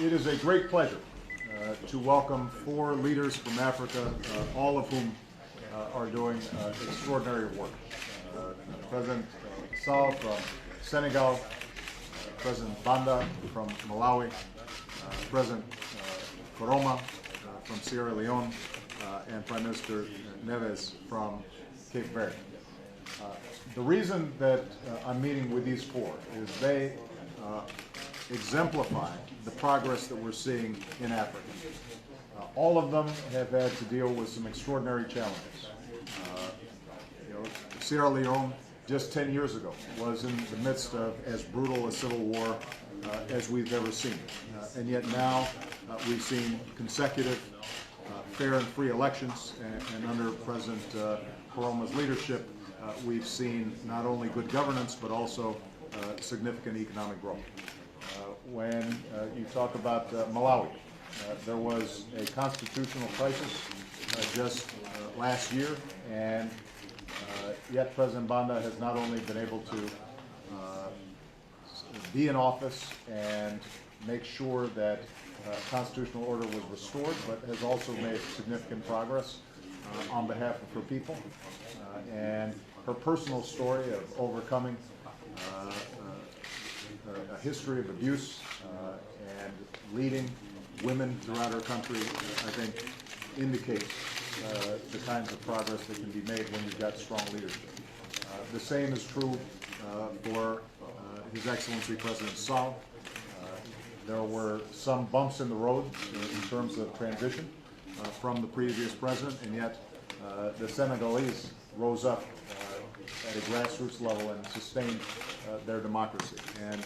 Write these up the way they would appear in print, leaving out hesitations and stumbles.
It is a great pleasure to welcome four leaders from Africa, all of whom are doing extraordinary work. President Sall from Senegal, President Banda from Malawi, President Koroma from Sierra Leone, and Prime Minister Neves from Cape Verde. The reason that I'm meeting with these four is they exemplify the progress that we're seeing in Africa. All of them have had to deal with some extraordinary challenges. Sierra Leone, just 10 years ago, was in the midst of as brutal a civil war as we've ever seen. And yet now we've seen consecutive fair and free elections, and under President Koroma's leadership, we've seen not only good governance, but also significant economic growth. When you talk about Malawi, there was a constitutional crisis just last year, and yet President Banda has not only been able to be in office and make sure that constitutional order was restored, but has also made significant progress on behalf of her people. And her personal story of overcoming a history of abuse and leading women throughout her country, I think, indicates the kinds of progress that can be made when you've got strong leadership. The same is true for His Excellency President Sall. There were some bumps in the road in terms of transition from the previous president, and yet the Senegalese rose up at a grassroots level and sustained their democracy. And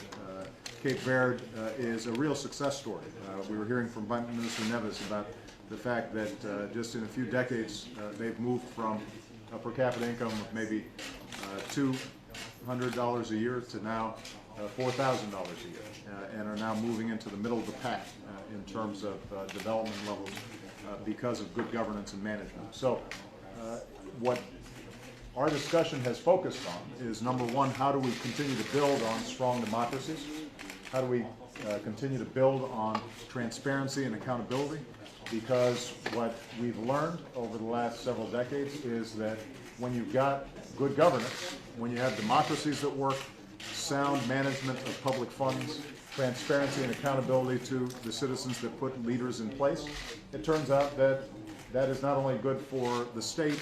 Cape Verde is a real success story. We were hearing from Prime Minister Neves about the fact that just in a few decades they've moved from a per capita income of maybe $200 a year to now $4,000 a year, and are now moving into the middle of the pack in terms of development levels because of good governance and management. So what our discussion has focused on is, number one, how do we continue to build on strong democracies? How do we continue to build on transparency and accountability? Because what we've learned over the last several decades is that when you've got good governance, when you have democracies that work, sound management of public funds, transparency and accountability to the citizens that put leaders in place, it turns out that that is not only good for the state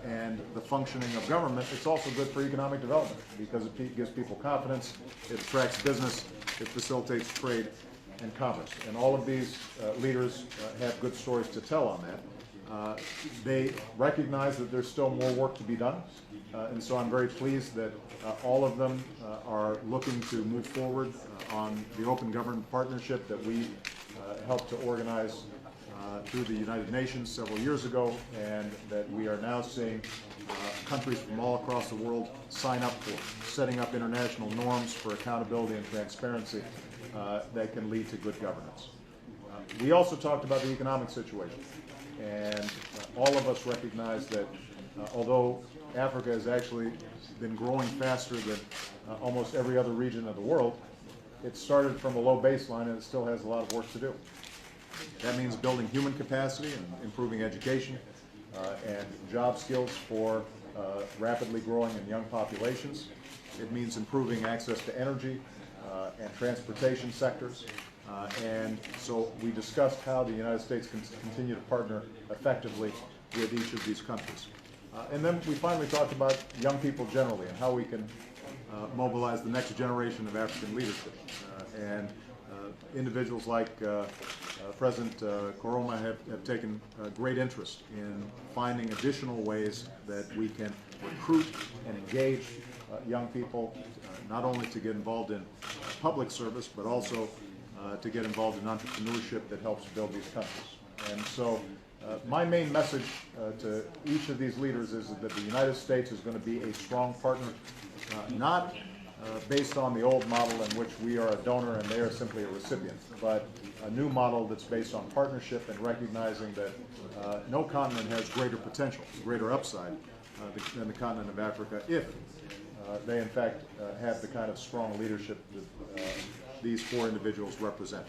and the functioning of government, it's also good for economic development because it gives people confidence, it attracts business, it facilitates trade and commerce. And all of these leaders have good stories to tell on that. They recognize that there's still more work to be done, and so I'm very pleased that all of them are looking to move forward on the Open Government Partnership that we helped to organize through the United Nations several years ago, and that we are now seeing countries from all across the world sign up for, setting up international norms for accountability and transparency that can lead to good governance. We also talked about the economic situation, and all of us recognize that although Africa has actually been growing faster than almost every other region of the world, it started from a low baseline and it still has a lot of work to do. That means building human capacity and improving education and job skills for rapidly growing and young populations. It means improving access to energy and transportation sectors. And so we discussed how the United States can continue to partner effectively with each of these countries. And then we finally talked about young people generally and how we can mobilize the next generation of African leadership. And individuals like President Koroma have taken great interest in finding additional ways that we can recruit and engage young people, not only to get involved in public service, but also to get involved in entrepreneurship that helps build these countries. And so my main message to each of these leaders is that the United States is going to be a strong partner, not based on the old model in which we are a donor and they are simply a recipient, but a new model that's based on partnership and recognizing that no continent has greater potential, greater upside than the continent of Africa if they in fact have the kind of strong leadership that these four individuals represent.